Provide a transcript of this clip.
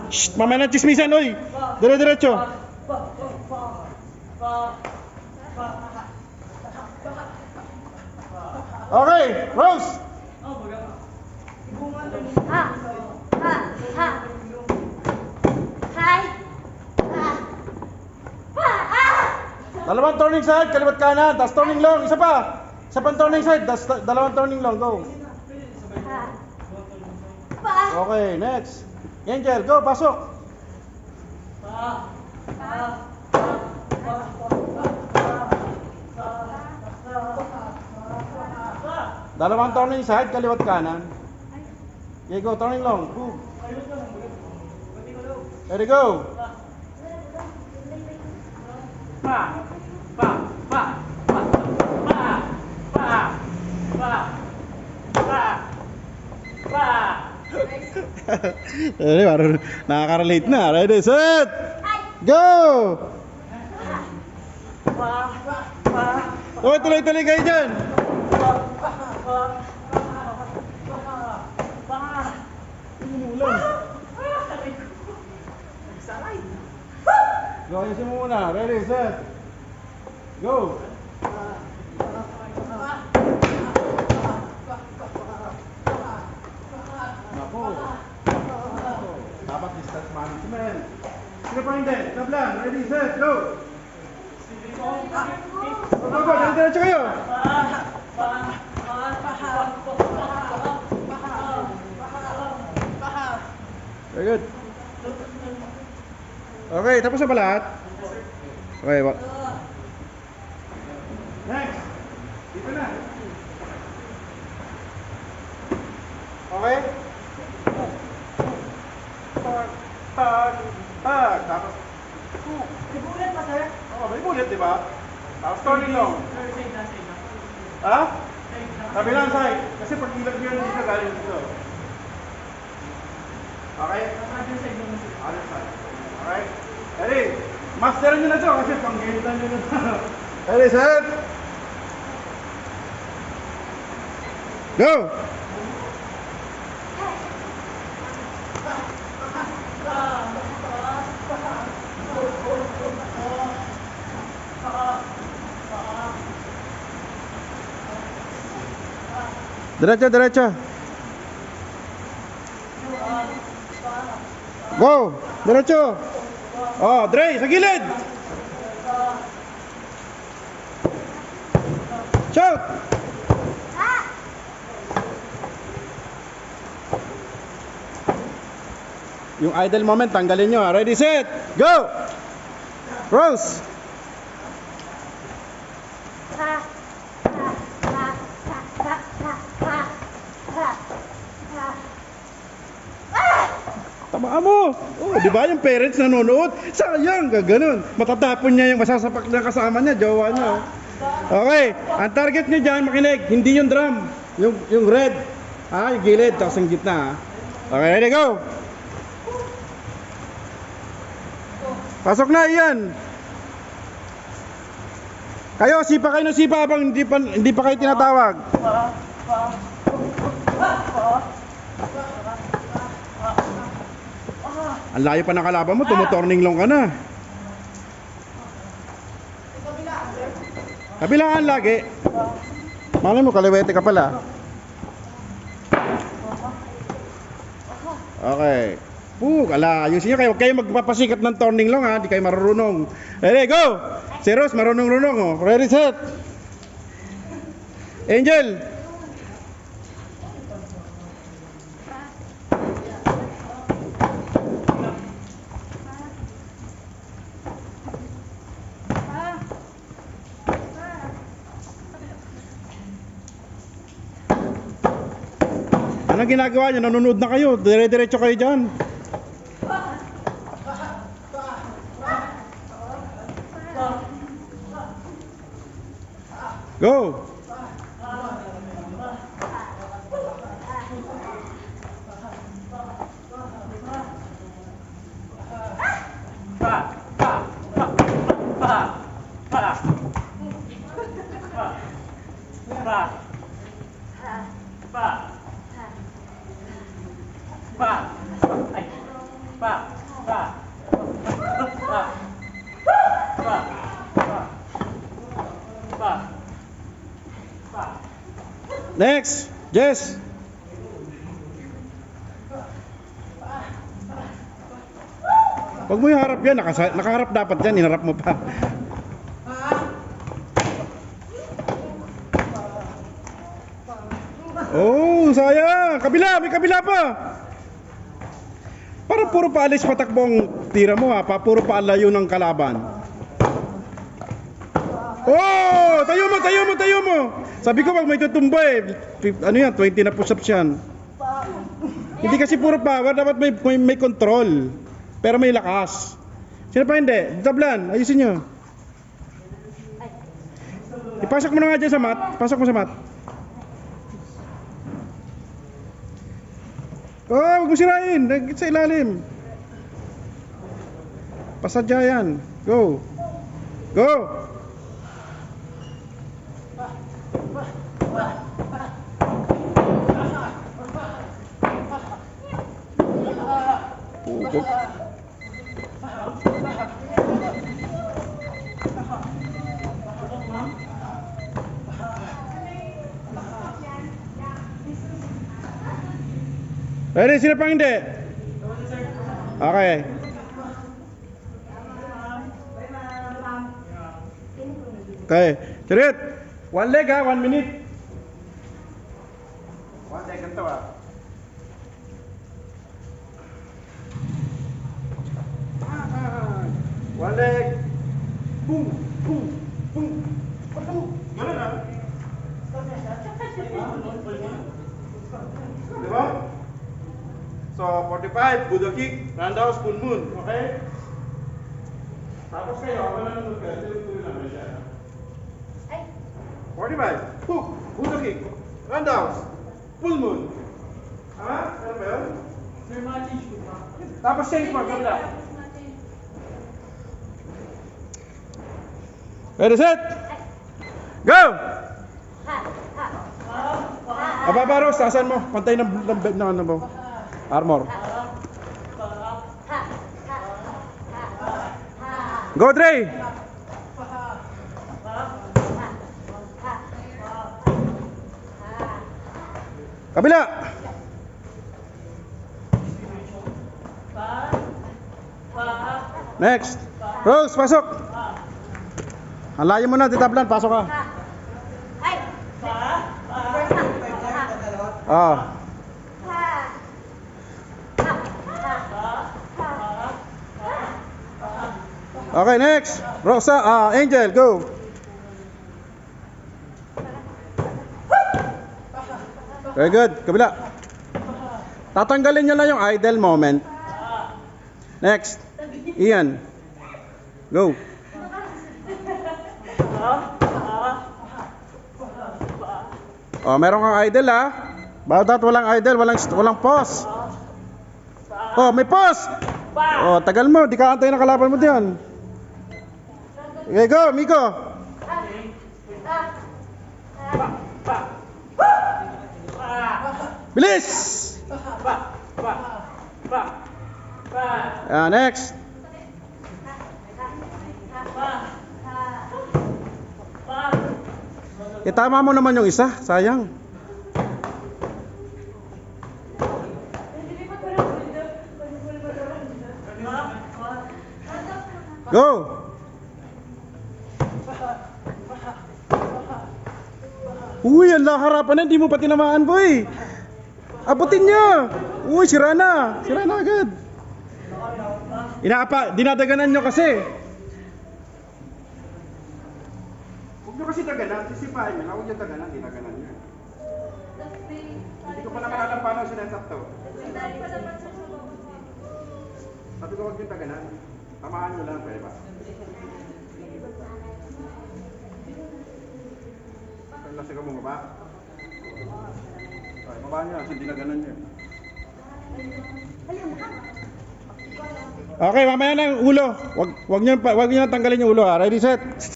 Shh, mamaya na chismisan, oy. Dire-diretso. Okay, Rose. Ha. Ha. Ha. Hi. Ha. Pa. Ah. Dalawang turning side, kaliwat kanan, tapos turning long, isa pa. Isa pang turning side, tapos dalawang turning long, go. Ha. Pa. Okay, next. Angel, go, pasok. Dalawang turning side, kaliwat kanan. Okay, go, turning long. Boom. Ready, go. Ready, baru nakaka-relate na. Ready, set. Go. Oh, tuloy-tuloy kayo dyan. Umulan. Go, ayusin mo muna. Ready, set. Go. Nako. Dapat distance management. Sino pa hindi? Tablan. Ready, set, go. Go, go, diretso kayo. Very good. Okay, tapos na ba lahat? Okay, next. Dito na. Okay? Tapos May bullet pa, sir? may bullet, di ba? Tapos turning long. Ha? Kabilang side. Kasi pag ilag nyo yun dito, galing dito. Okay? Other side. Alright? Ready? Masteran nyo na ito kasi pang-gamitan nyo na ito. Ready, set? Go! Diretso, diretso. Go! Diretso! Oh, Dre, sa gilid! Shout! Yung idle moment, tanggalin nyo. Ready, set, go! Rose! Ha. Ha. Ha. Ha. Ha. Ha. Ha. Ha. Ah! Tamaan mo! Oh, di ba yung parents nanonood? Sayang, gaganon. Matatapon niya yung masasapak na kasama niya, jowa niya. Oh. Okay, ang target niyo dyan, makinig, hindi yung drum, yung red. Ha, yung gilid, tapos yung gitna. Ha? Okay, ready, go! Pasok na, iyan! Kayo, sipa kayo ng sipa habang hindi pa kayo tinatawag. Ang layo pa ng kalaban mo, tumuturning long ka na. Kabilaan lagi. Malay mo, kaliwete ka pala. Okay. Ala, ayusin nyo kayo. Huwag kayo magpapasikat ng turning long ha. Di kayo marunong. Ready, go! Si Rose, marunong-runong oh. Ready, set. Angel. Anong ginagawa nyo? Nanonood na kayo. Dire-diretso kayo dyan. Go! Next, Jess. Huwag mo iharap yan, nakaharap dapat yan, inarap mo pa. Oh, sayang. Kabila, may kabila pa. Parang puro paalis patakbo ang tira mo ha, puro paalayo ng kalaban. Oh, tayo mo. Sabi ko pag may tutumba ano yan, 20 na push-ups yan. Hindi kasi puro power, dapat may control. Pero may lakas. Sino pa hindi? Tablan, ayusin nyo. Ipasok mo na nga dyan sa mat. Pasok mo sa mat. Oh, huwag mo sirain. Sa ilalim. Pasadya yan. Go. Go. Ready? Sino pang hindi? Okay. Okay. Chirit. One leg ha, 1 minute. 1 second to ha. One leg. Boom, boom, boom. Ganun ha. Diba? So, 45, Buddha kick, roundhouse, full moon, okay? Tapos kayo, ako na nanonood kayo, tuloy-tuloy naman siya. 45, hook, Buddha kick, roundhouse, full moon. Ha? Ano ba yun? May match ko pa. Tapos change mo, kabila. Ready, set! Go! Ababaros, tasan mo, pantay ng ano mo. Armor. Go, Dre! Kabila! Next! Rose, pasok! Ang layo mo na, titablan, pasok ka. Ah. Okay, next. Rosa, Angel, go. Very good. Kabila. Tatanggalin nyo lang yung idle moment. Next. Ian. Go. Oh, meron kang idle ha. Bawat walang idle, walang pause. Oh, may pause. Oh, tagal mo, di ka antay na kalaban mo diyan. Okay, go, Miko. Bilis! Next. Tama mo naman yung isa, sayang. Go! Uy, ang harapan na, hindi mo pa tinamaan, boy. Abutin niya. Uy, sira na. Sira na agad. Dinadaganan nyo kasi. Huwag nyo kasi daganan. Sisipahin nyo. Huwag nyo daganan. Dinaganan nyo. Hindi ko pa naman alam paano sinetap to. Sabi ko huwag nyo daganan. Tamaan nyo lang, pwede ba? Nasa ka mo ba? Ay, baba niya, hindi na ganun yun. Okay, mamaya na yung ulo. Wag niyo tanggalin yung ulo ha. Ready, set.